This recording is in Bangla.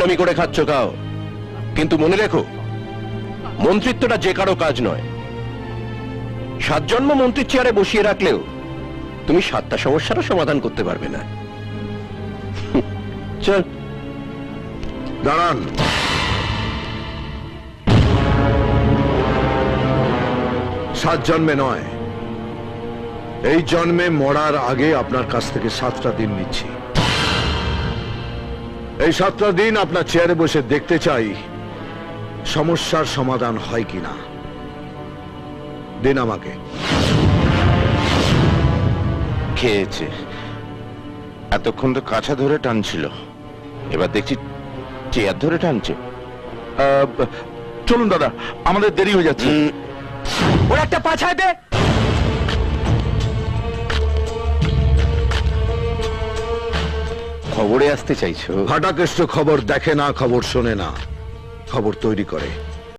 গোলামি করে খাচ্ছ খাও, কিন্তু মনে রেখো মন্ত্রিত্বটা যে কারো কাজ নয়। 7 জন্ম মন্ত্রীর চেয়ারে বসিয়ে রাখলেও তুমি 7টা সমস্যারও সমাধান করতে পারবে না। চল। দাঁড়ান। সাত জন্মে নয়, এই জন্মে মরার আগে আপনার কাছ থেকে 7টা দিন নিচ্ছি। এই 7টা দিন আপনার চেয়ারে বসে দেখতে চাই সমস্যার সমাধান হয় কিনা। দিন আমাকে। খেয়েছে, এতক্ষণ তো কাছা ধরে টানছিল, এবার দেখছি চেয়ার ধরে টানছে। চলুন দাদা, আমাদের দেরি হয়ে যাচ্ছে। ওর একটা পাছায় দে। খবরে আসতে চাইছো? ফাটাকেষ্ট খবর দেখে না, খবর শোনে না, খবর তৈরি করে।